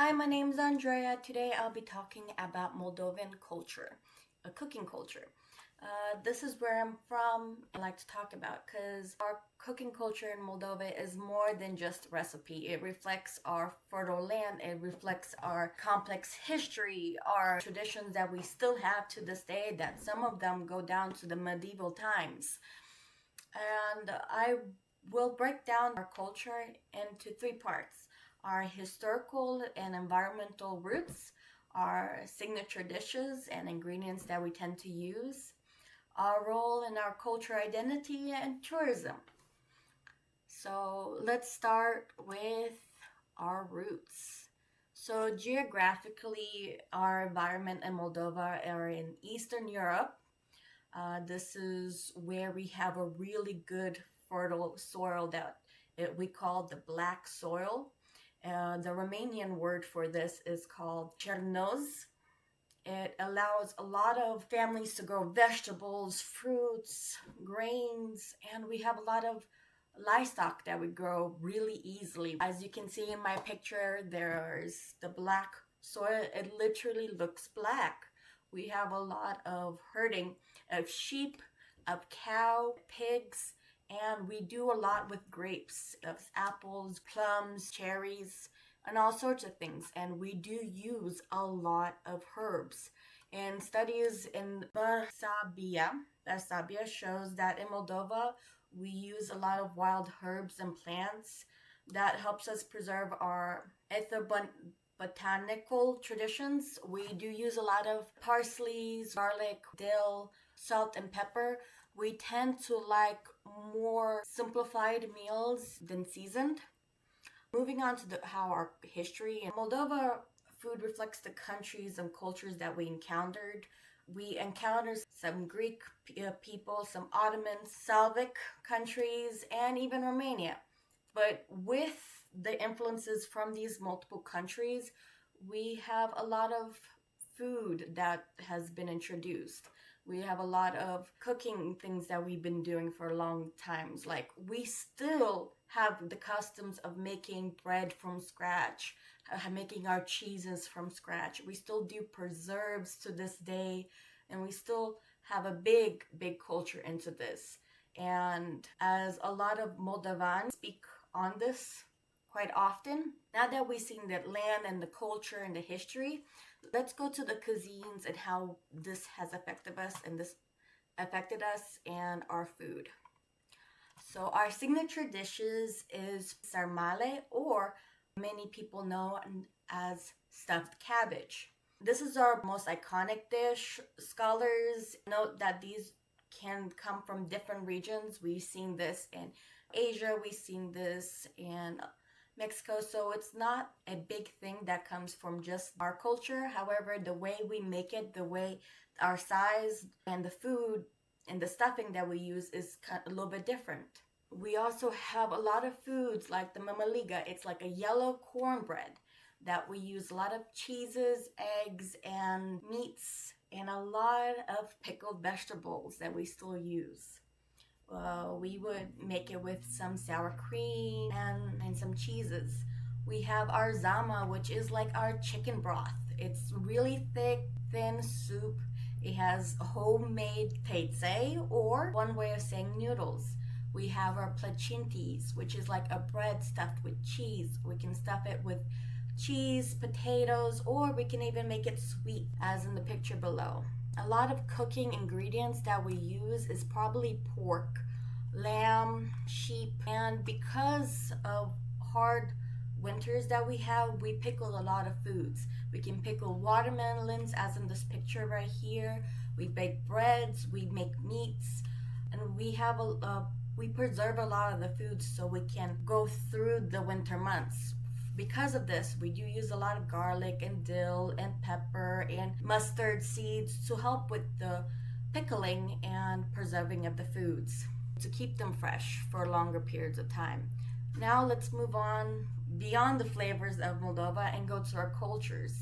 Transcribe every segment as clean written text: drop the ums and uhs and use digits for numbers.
Hi, my name is Andrea. Today I'll be talking about Moldovan culture, a cooking culture. This is where I'm from. I like to talk about because our cooking culture in Moldova is more than just recipe. It reflects our fertile land. It reflects our complex history, our traditions that we still have to this day. That some of them go down to the medieval times. And I will break down our culture into three parts: our historical and environmental roots, our signature dishes and ingredients that we tend to use, our role in our culture identity, and tourism. So let's start with our roots. So geographically, our environment in Moldova are in Eastern Europe. This is where we have a really good fertile soil that we call the black soil. The Romanian word for this is called chernoz. It allows a lot of families to grow vegetables, fruits, grains, and we have a lot of livestock that we grow really easily. As you can see in my picture, there's the black soil. It literally looks black. We have a lot of herding of sheep, of cow, pigs, and we do a lot with grapes, of apples, plums, cherries, and all sorts of things. And we do use a lot of herbs. And studies in Bersabia shows that in Moldova, we use a lot of wild herbs and plants that helps us preserve our botanical traditions. We do use a lot of parsley, garlic, dill, salt, and pepper. We tend to like more simplified meals than seasoned. Moving on to how our history in Moldova, food reflects the countries and cultures that we encountered. We encountered some Greek people, some Ottoman, Slavic countries, and even Romania. But with the influences from these multiple countries, we have a lot of food that has been introduced. We have a lot of cooking things that we've been doing for long times. Like we still have the customs of making bread from scratch, making our cheeses from scratch. We still do preserves to this day, and we still have a big culture into this. And as a lot of Moldovans speak on this quite often, now that we've seen the land and the culture and the history, let's go to the cuisines and how this has affected us and our food. So our signature dishes is sarmale, or many people know as stuffed cabbage. This is our most iconic dish. Scholars note that these can come from different regions. We've seen this in Asia, we've seen this in Mexico, so it's not a big thing that comes from just our culture. However, the way we make it, the way our size and the food and the stuffing that we use is a little bit different. We also have a lot of foods like the mamaliga. It's like a yellow cornbread that we use a lot of cheeses, eggs, and meats, and a lot of pickled vegetables that we still use. We would make it with some sour cream and some cheeses. We have our zama, which is like our chicken broth. It's really thick, thin soup. It has homemade teiței, or one way of saying noodles. We have our placintis, which is like a bread stuffed with cheese. We can stuff it with cheese, potatoes, or we can even make it sweet, as in the picture below. A lot of cooking ingredients that we use is probably pork, lamb, sheep, and because of hard winters that we have, we pickle a lot of foods. We can pickle watermelons, as in this picture right here. We bake breads, we make meats, and we preserve a lot of the foods so we can go through the winter months. Because of this, we do use a lot of garlic and dill and pepper and mustard seeds to help with the pickling and preserving of the foods, to keep them fresh for longer periods of time. Now let's move on beyond the flavors of Moldova and go to our cultures.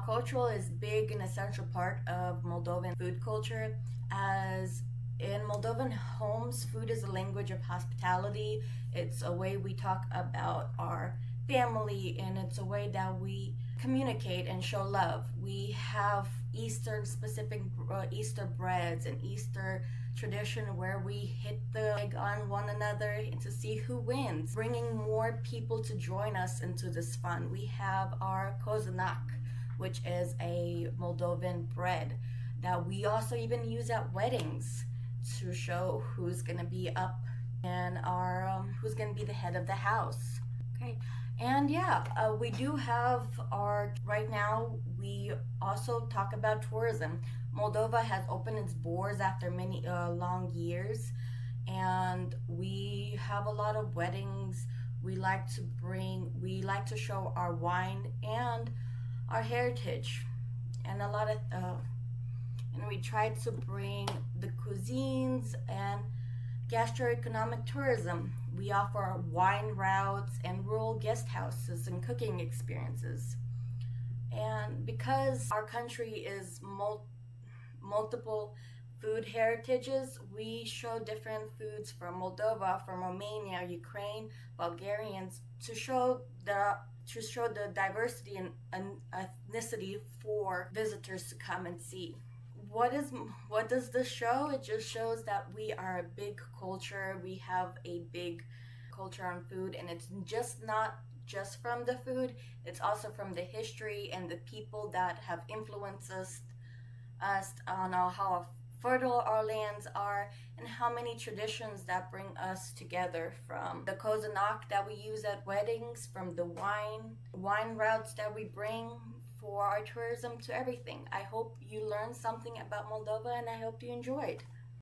Cultural is big and essential part of Moldovan food culture, as in Moldovan homes, food is a language of hospitality. It's a way we talk about our family, and it's a way that we communicate and show love. We have Eastern specific Easter breads and Easter tradition where we hit the egg on one another and to see who wins, bringing more people to join us into this fun. We have our kozanak, which is a Moldovan bread that we also even use at weddings to show who's gonna be up and our who's gonna be the head of the house. Okay, and yeah, we do have our right now. We also talk about tourism. Moldova has opened its borders after many long years, and we have a lot of weddings. We like to show our wine and our heritage, and a lot of and we try to bring the cuisines and gastroeconomic tourism. We offer wine routes and rural guest houses and cooking experiences. And because our country is multiple food heritages, we show different foods from Moldova, from Romania, Ukraine, Bulgarians to show the diversity and ethnicity for visitors to come and see. What does this show? It just shows that we are a big culture. We have a big culture on food, and it's just not just from the food, it's also from the history and the people that have influenced us on how fertile our lands are and how many traditions that bring us together, from the kozanak that we use at weddings, from the wine routes that we bring for our tourism, to everything. I hope you learned something about Moldova and I hope you enjoyed.